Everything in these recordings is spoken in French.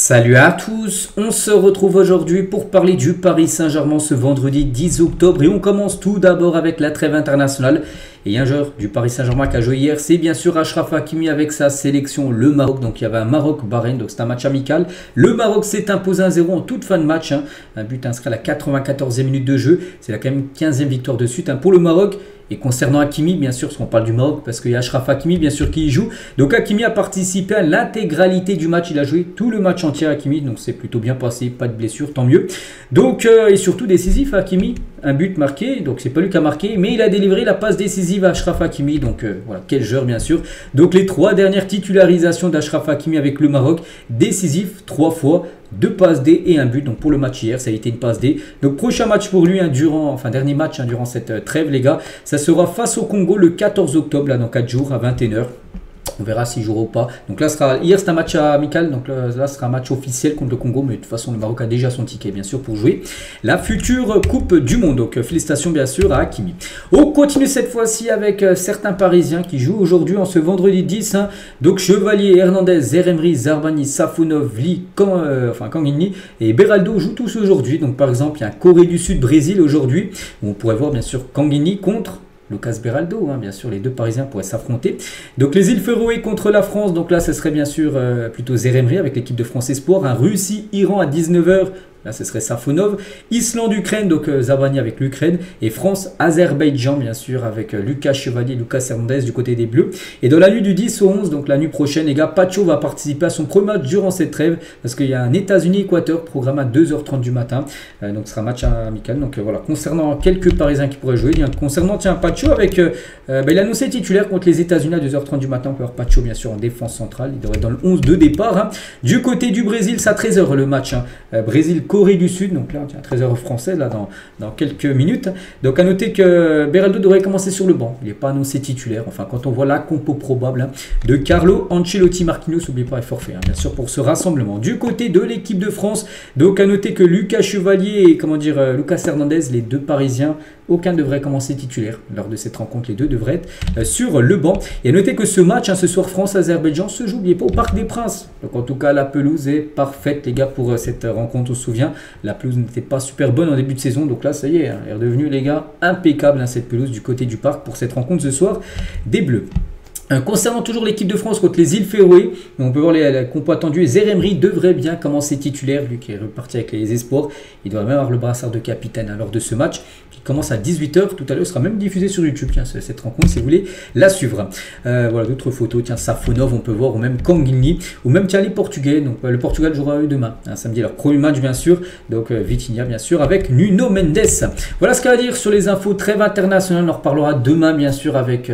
Salut à tous, on se retrouve aujourd'hui pour parler du Paris Saint-Germain ce vendredi 10 octobre et on commence tout d'abord avec la trêve internationale. Et un joueur du Paris Saint-Germain qui a joué hier, c'est bien sûr Achraf Hakimi avec sa sélection le Maroc. Donc il y avait un Maroc-Bahreïn, donc c'est un match amical. Le Maroc s'est imposé 1-0 en toute fin de match. Un but inscrit à la 94e minute de jeu. C'est la quand même 15e victoire de suite pour le Maroc. Et concernant Hakimi, bien sûr, parce qu'on parle du Maroc, parce qu'il y a Achraf Hakimi, bien sûr, qui y joue. Donc Hakimi a participé à l'intégralité du match. Il a joué tout le match entier Hakimi, donc c'est plutôt bien passé, pas de blessure, tant mieux. Donc, et surtout décisif Hakimi, un but marqué, donc c'est pas lui qui a marqué, mais il a délivré la passe décisive à Achraf Hakimi. Donc voilà, quel joueur bien sûr. Donc les 3 dernières titularisations d'Achraf Hakimi avec le Maroc, décisif 3 fois. 2 passes D et un but. Donc pour le match hier, ça a été une passe D. Donc prochain match pour lui, dernier match durant cette trêve, les gars. Ça sera face au Congo le 14 octobre, là dans 4 jours à 21h. On verra s'il jouera ou pas. Donc là, hier c'était un match amical, donc là ce sera un match officiel contre le Congo, mais de toute façon le Maroc a déjà son ticket bien sûr pour jouer la future Coupe du Monde. Donc félicitations bien sûr à Hakimi. On continue cette fois-ci avec certains Parisiens qui jouent aujourd'hui en ce vendredi 10. Donc Chevalier, Hernandez, Zeremri, Zarbani, Safonov, Lee, Kanguini et Beraldo jouent tous aujourd'hui. Donc par exemple, il y a un Corée du Sud, Brésil aujourd'hui. On pourrait voir bien sûr Kanguini contre Lucas Beraldo, bien sûr, les deux Parisiens pourraient s'affronter. Donc les îles Féroé contre la France, donc là ce serait bien sûr plutôt Zeremri avec l'équipe de France Espoir. Un Russie-Iran à 19h, là ce serait Safonov. Islande-Ukraine, donc Zabani avec l'Ukraine. Et France-Azerbaïdjan, bien sûr, avec Lucas Chevalier, Lucas Hernandez du côté des Bleus. Et dans la nuit du 10 au 11, donc la nuit prochaine, les gars, Pacho va participer à son premier match durant cette trêve. Parce qu'il y a un États-Unis-Équateur programmé à 2h30 du matin. Donc ce sera un match amical. Donc voilà, concernant quelques Parisiens qui pourraient jouer, concernant Pacho avec, il a annoncé titulaire contre les États-Unis à 2h30 du matin. On peut avoir Pacho bien sûr en défense centrale. Il devrait être dans le 11 de départ. Du côté du Brésil, c'est à 13h le match. Brésil-Corée du Sud. Donc là, on tient 13h français là dans quelques minutes. Donc à noter que Beraldo devrait commencer sur le banc. Il n'est pas annoncé titulaire. Enfin, quand on voit la compo probable de Carlo Ancelotti, Marquinhos, n'oubliez pas, est forfait bien sûr pour ce rassemblement. Du côté de l'équipe de France, donc à noter que Lucas Chevalier et Lucas Hernandez, les deux Parisiens, aucun ne devrait commencer titulaire. Lors de cette rencontre, les deux devraient être sur le banc. Et à noter que ce match, ce soir France-Azerbaïdjan, se joue, n'oubliez pas, au Parc des Princes. Donc en tout cas, la pelouse est parfaite, les gars, pour cette rencontre. On se souvient, la pelouse n'était pas super bonne en début de saison. Donc là, ça y est, elle est redevenue, les gars, impeccable, cette pelouse du côté du parc pour cette rencontre ce soir des Bleus. Concernant toujours l'équipe de France contre les îles Féroé, on peut voir les compos attendus. Zeremri devrait bien commencer titulaire, lui qui est reparti avec les espoirs. Il devrait même avoir le brassard de capitaine lors de ce match qui commence à 18h. Tout à l'heure, sera même diffusé sur YouTube, cette rencontre, si vous voulez la suivre. Voilà d'autres photos, Safonov, on peut voir, ou même Kanguini, ou même les Portugais. Donc le Portugal jouera eux demain, samedi, leur premier match bien sûr. Donc Vitinha bien sûr avec Nuno Mendes. Voilà ce qu'il y a à dire sur les infos trêve internationale. On en reparlera demain bien sûr avec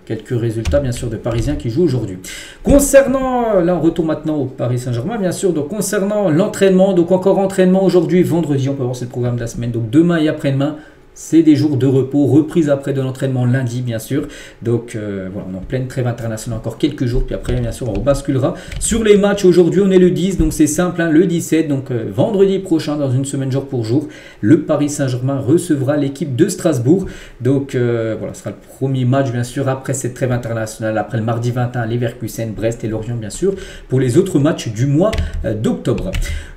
quelques résultats bien sûr de Parisiens qui jouent aujourd'hui. Concernant, là on retourne maintenant au Paris Saint-Germain bien sûr, donc concernant l'entraînement, donc encore entraînement aujourd'hui vendredi, on peut voir c'est le programme de la semaine, donc demain et après-demain. C'est des jours de repos, reprise après de l'entraînement lundi bien sûr. Donc voilà, on est en pleine trêve internationale encore quelques jours. Puis après bien sûr on rebasculera sur les matchs. Aujourd'hui on est le 10, donc c'est simple, le 17. Donc vendredi prochain, dans une semaine jour pour jour, le Paris Saint-Germain recevra l'équipe de Strasbourg. Donc voilà, ce sera le premier match bien sûr après cette trêve internationale. Après le mardi 21, Leverkusen, Brest et Lorient bien sûr. Pour les autres matchs du mois d'octobre.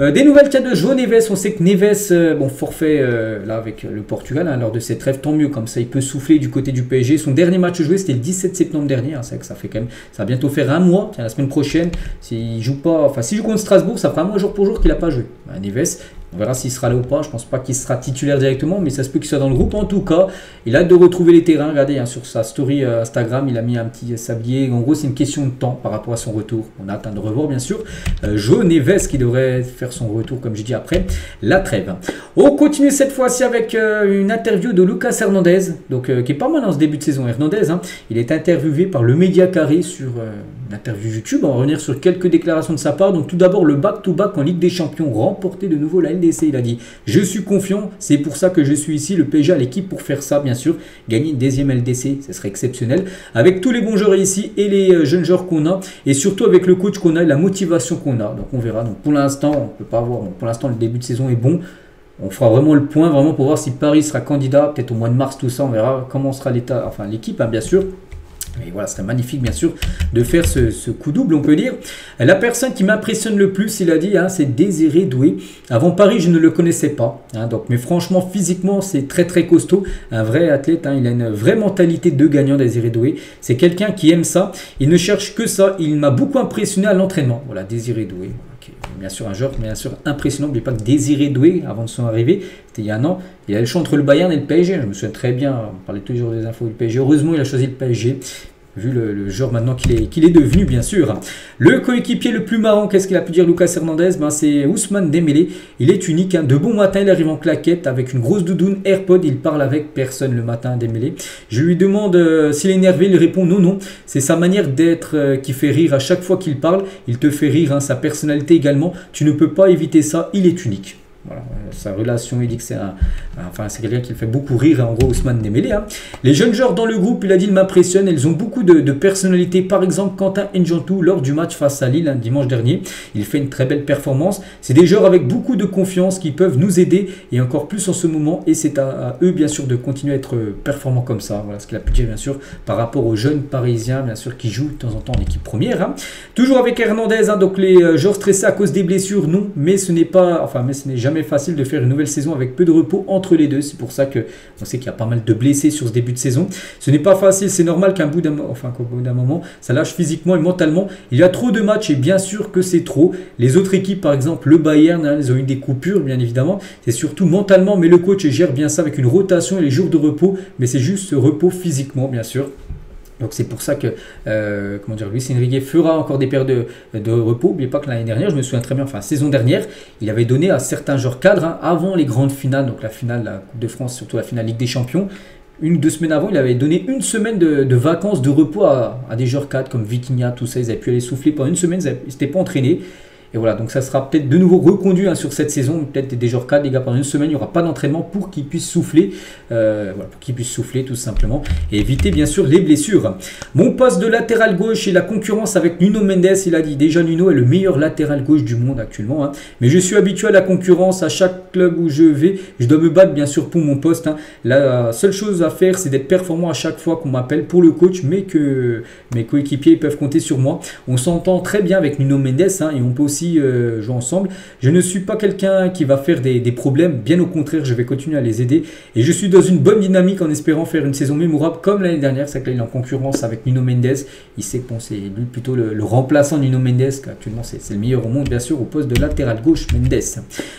Des nouvelles cas de João Neves. On sait que Neves, forfait là avec le Portugal. Lors de cette trêve, tant mieux, comme ça il peut souffler du côté du PSG. Son dernier match joué c'était le 17 septembre dernier, c'est vrai que ça fait quand même, ça va bientôt faire un mois. La semaine prochaine, s'il joue pas, enfin s'il joue contre Strasbourg, ça fera un mois jour pour jour qu'il n'a pas joué. Neves, on verra s'il sera là ou pas. Je pense pas qu'il sera titulaire directement, mais ça se peut qu'il soit dans le groupe. En tout cas, il a hâte de retrouver les terrains. Regardez sur sa story Instagram, il a mis un petit sablier. En gros, c'est une question de temps par rapport à son retour. On a hâte de revoir, bien sûr, João Neves qui devrait faire son retour, comme je dis, après la trêve. On continue cette fois-ci avec une interview de Lucas Hernandez, donc qui est pas mal dans ce début de saison. Hernandez, il est interviewé par le Média Carré sur une interview YouTube. On va revenir sur quelques déclarations de sa part. Donc tout d'abord, le back-to-back en Ligue des Champions, remporté de nouveau la LDC. Il a dit: je suis confiant, c'est pour ça que je suis ici. Le PSG a l'équipe pour faire ça, bien sûr. Gagner une deuxième LDC, ce serait exceptionnel. Avec tous les bons joueurs ici et les jeunes joueurs qu'on a, et surtout avec le coach qu'on a et la motivation qu'on a. Donc on verra. Donc pour l'instant, on peut pas voir. Donc, pour l'instant, le début de saison est bon. On fera vraiment le point pour voir si Paris sera candidat, peut-être au mois de mars, tout ça. On verra comment sera l'état, enfin l'équipe, bien sûr. Et voilà, c'est magnifique bien sûr de faire ce coup double, on peut dire. La personne qui m'impressionne le plus, il a dit, hein, c'est Désiré Doué. Avant Paris, je ne le connaissais pas. Hein, donc, mais franchement, physiquement, c'est très très costaud. Un vrai athlète, hein, il a une vraie mentalité de gagnant, Désiré Doué. C'est quelqu'un qui aime ça. Il ne cherche que ça. Il m'a beaucoup impressionné à l'entraînement. Voilà, Désiré Doué. Okay. Bien sûr, un joueur bien sûr impressionnant. N'oubliez pas que Désiré Doué, avant de son arrivée, c'était il y a un an, il a le choix entre le Bayern et le PSG. Je me souviens très bien, on parlait toujours des infos du PSG. Heureusement, il a choisi le PSG. Vu le joueur maintenant qu'il est devenu, bien sûr. Le coéquipier le plus marrant, qu'est-ce qu'il a pu dire Lucas Hernandez? C'est Ousmane Dembélé. Il est unique. Hein. De bon matin, il arrive en claquette avec une grosse doudoune AirPod. Il parle avec personne le matin, Dembélé. Je lui demande s'il est énervé. Il répond non, non. C'est sa manière d'être qui fait rire à chaque fois qu'il parle. Il te fait rire, hein, sa personnalité également. Tu ne peux pas éviter ça. Il est unique. Voilà, sa relation, il dit que c'est c'est quelqu'un qui le fait beaucoup rire, en gros, Ousmane Dembélé. Hein. Les jeunes joueurs dans le groupe, il a dit, ils m'impressionnent. Ils ont beaucoup de personnalité. Par exemple, Quentin N'Djantou, lors du match face à Lille, hein, dimanche dernier, il fait une très belle performance. C'est des joueurs avec beaucoup de confiance qui peuvent nous aider et encore plus en ce moment. Et c'est à eux, bien sûr, de continuer à être performants comme ça. Voilà ce qu'il a pu dire, bien sûr, par rapport aux jeunes parisiens, bien sûr, qui jouent de temps en temps en équipe première. Hein. Toujours avec Hernandez, hein, donc les joueurs stressés à cause des blessures, non, mais ce n'est jamais facile de faire une nouvelle saison avec peu de repos entre les deux. C'est pour ça que on sait qu'il y a pas mal de blessés sur ce début de saison. Ce n'est pas facile, c'est normal qu'au bout d'un moment, ça lâche physiquement et mentalement. Il y a trop de matchs et bien sûr que c'est trop. Les autres équipes, par exemple le Bayern, hein, ils ont eu des coupures, bien évidemment. C'est surtout mentalement, mais le coach gère bien ça avec une rotation et les jours de repos. Mais c'est juste ce repos physiquement, bien sûr. Donc c'est pour ça que Luis Enrique fera encore des périodes de repos. N'oubliez pas que l'année dernière, je me souviens très bien, saison dernière, il avait donné à certains joueurs cadres, hein, avant les grandes finales, donc la finale de la Coupe de France, surtout la finale Ligue des Champions, 1 ou 2 semaines avant, il avait donné une semaine de vacances, de repos à des joueurs cadres comme Vitinha, tout ça. Ils avaient pu aller souffler pendant une semaine, ils ne s'étaient pas entraînés. Et voilà, donc ça sera peut-être de nouveau reconduit, hein, sur cette saison. Peut-être des joueurs cadres, les gars, pendant une semaine, il n'y aura pas d'entraînement pour qu'ils puissent souffler. Pour qu'ils puissent souffler tout simplement. Et éviter bien sûr les blessures. Mon poste de latéral gauche et la concurrence avec Nuno Mendes, il a dit déjà Nuno est le meilleur latéral gauche du monde actuellement. Hein. Mais je suis habitué à la concurrence à chaque club où je vais. Je dois me battre bien sûr pour mon poste. Hein. La seule chose à faire, c'est d'être performant à chaque fois qu'on m'appelle pour le coach, mais que mes coéquipiers peuvent compter sur moi. On s'entend très bien avec Nuno Mendes, hein, et on peut aussi jouer ensemble. Je ne suis pas quelqu'un qui va faire des problèmes, bien au contraire, je vais continuer à les aider et je suis dans une bonne dynamique en espérant faire une saison mémorable comme l'année dernière. C'est que là il est en concurrence avec Nuno Mendes, il sait que bon, c'est lui plutôt le remplaçant de Nuno Mendes, qu'actuellement c'est le meilleur au monde bien sûr au poste de latéral gauche. Mendes,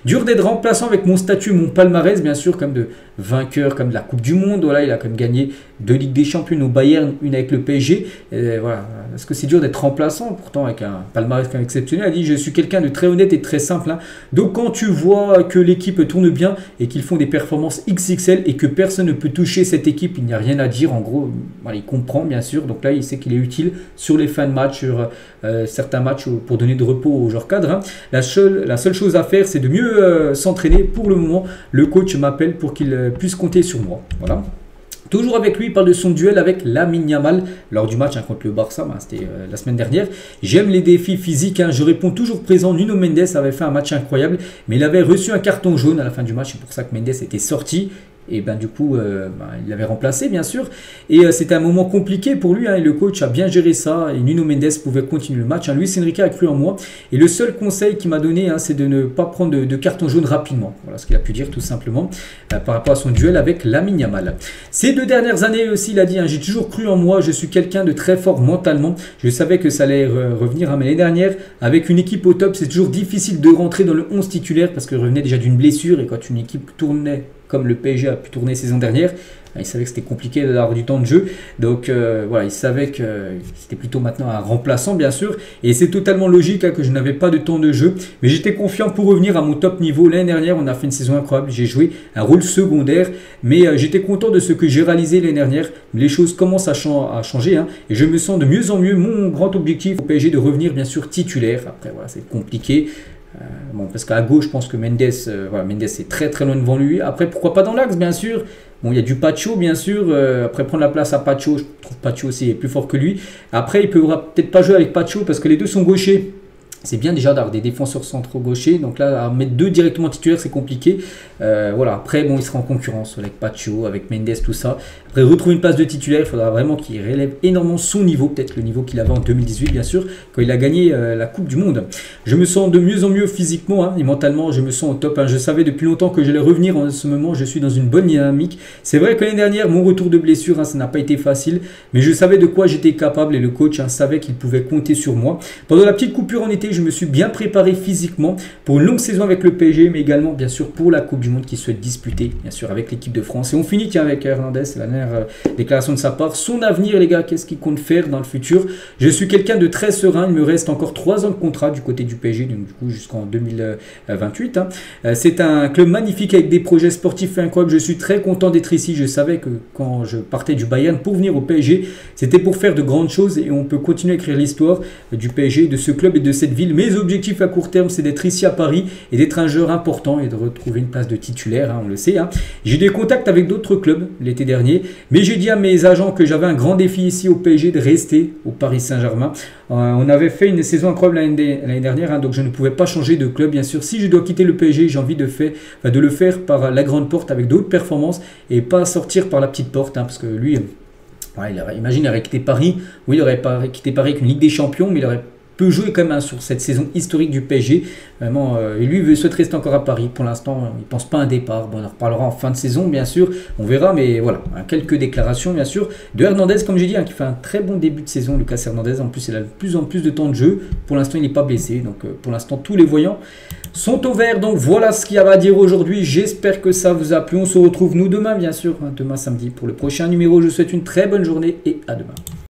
dur d'être remplaçant avec mon statut, mon palmarès bien sûr, comme de vainqueur, comme de la Coupe du Monde. Voilà, il a quand même gagné 2 Ligues des Champions au Bayern, une avec le PSG. Voilà, est-ce que c'est dur d'être remplaçant pourtant avec un palmarès quand même exceptionnel? Il dit je suis quelqu'un de très honnête et de très simple. Hein. Donc quand tu vois que l'équipe tourne bien et qu'ils font des performances XXL et que personne ne peut toucher cette équipe, il n'y a rien à dire. En gros, voilà, il comprend bien sûr. Donc là, il sait qu'il est utile sur les fins de match, sur certains matchs pour donner de repos aux joueurs cadres. Hein. La seule chose à faire, c'est de mieux s'entraîner. Pour le moment, le coach m'appelle pour qu'il puisse compter sur moi. Voilà. Toujours avec lui, il parle de son duel avec Lamine Yamal lors du match, hein, contre le Barça, c'était la semaine dernière. J'aime les défis physiques, hein, je réponds toujours présent. Nuno Mendes avait fait un match incroyable, mais il avait reçu un carton jaune à la fin du match. C'est pour ça que Mendes était sorti. Et du coup, il l'avait remplacé bien sûr. Et c'était un moment compliqué pour lui, hein, et le coach a bien géré ça. Et Nuno Mendes pouvait continuer le match. Hein. Luis Enrique a cru en moi. Et le seul conseil qu'il m'a donné, hein, c'est de ne pas prendre de carton jaune rapidement. Voilà ce qu'il a pu dire tout simplement par rapport à son duel avec Lamine Yamal. Ces 2 dernières années aussi, il a dit, hein, j'ai toujours cru en moi. Je suis quelqu'un de très fort mentalement. Je savais que ça allait revenir. Hein, mais l'année dernière, avec une équipe au top, c'est toujours difficile de rentrer dans le 11 titulaire parce qu'il revenait déjà d'une blessure. Et quand une équipe tournait comme le PSG a pu tourner saison dernière, il savait que c'était compliqué d'avoir du temps de jeu. Donc voilà, il savait que c'était plutôt maintenant un remplaçant bien sûr. Et c'est totalement logique, hein, que je n'avais pas de temps de jeu. Mais j'étais confiant pour revenir à mon top niveau. L'année dernière, on a fait une saison incroyable. J'ai joué un rôle secondaire. Mais j'étais content de ce que j'ai réalisé l'année dernière. Les choses commencent à changer. Hein, et je me sens de mieux en mieux. Mon grand objectif au PSG de revenir bien sûr titulaire. Après voilà, c'est compliqué. Parce qu'à gauche, je pense que Mendes est très très loin devant lui. Après, pourquoi pas dans l'axe, bien sûr. Bon, il y a du Pacho, bien sûr. Après, prendre la place à Pacho, je trouve Pacho aussi est plus fort que lui. Après, il ne pourra peut-être pas jouer avec Pacho parce que les deux sont gauchers. C'est bien déjà d'avoir des défenseurs centraux gauchers. Donc là, à mettre 2 directement titulaires, c'est compliqué. Voilà. Après, bon, il sera en concurrence avec Pacho, avec Mendes, tout ça. Après, retrouver une place de titulaire, il faudra vraiment qu'il relève énormément son niveau. Peut-être le niveau qu'il avait en 2018, bien sûr, quand il a gagné la Coupe du Monde. Je me sens de mieux en mieux physiquement et mentalement. Je me sens au top. Je savais depuis longtemps que j'allais revenir en ce moment. Je suis dans une bonne dynamique. C'est vrai que l'année dernière, mon retour de blessure, ça n'a pas été facile. Mais je savais de quoi j'étais capable et le coach savait qu'il pouvait compter sur moi. Pendant la petite coupure en été, je me suis bien préparé physiquement pour une longue saison avec le PSG, mais également bien sûr pour la Coupe du Monde qui souhaite disputer bien sûr avec l'équipe de France. Et on finit avec Hernandez, c'est la dernière déclaration de sa part. Son avenir les gars, qu'est-ce qu'il compte faire dans le futur? Je suis quelqu'un de très serein, il me reste encore 3 ans de contrat du côté du PSG, donc du coup jusqu'en 2028. C'est un club magnifique avec des projets sportifs incroyables, je suis très content d'être ici. Je savais que quand je partais du Bayern pour venir au PSG, c'était pour faire de grandes choses et on peut continuer à écrire l'histoire du PSG, de ce club et de cette ville. Mes objectifs à court terme, c'est d'être ici à Paris et d'être un joueur important et de retrouver une place de titulaire, on le sait. J'ai des contacts avec d'autres clubs l'été dernier, mais j'ai dit à mes agents que j'avais un grand défi ici au PSG de rester au Paris Saint-Germain. On avait fait une saison incroyable l'année dernière, donc je ne pouvais pas changer de club. Bien sûr, si je dois quitter le PSG, j'ai envie de le faire par la grande porte avec d'autres performances et pas sortir par la petite porte, parce que lui... imagine, il aurait quitté Paris, oui, il aurait quitté Paris avec une Ligue des Champions, mais il aurait peu joué quand même sur cette saison historique du PSG. Vraiment, et lui, il souhaite rester encore à Paris. Pour l'instant, il ne pense pas à un départ. Bon, on en reparlera en fin de saison, bien sûr. On verra, mais voilà. Quelques déclarations, bien sûr, de Hernandez, comme j'ai dit, qui fait un très bon début de saison, Lucas Hernandez. En plus, il a de plus en plus de temps de jeu. Pour l'instant, il n'est pas blessé. Donc, pour l'instant, tous les voyants sont au vert. Donc, voilà ce qu'il y a à dire aujourd'hui. J'espère que ça vous a plu. On se retrouve, nous, demain, bien sûr. Demain, samedi, pour le prochain numéro. Je vous souhaite une très bonne journée et à demain.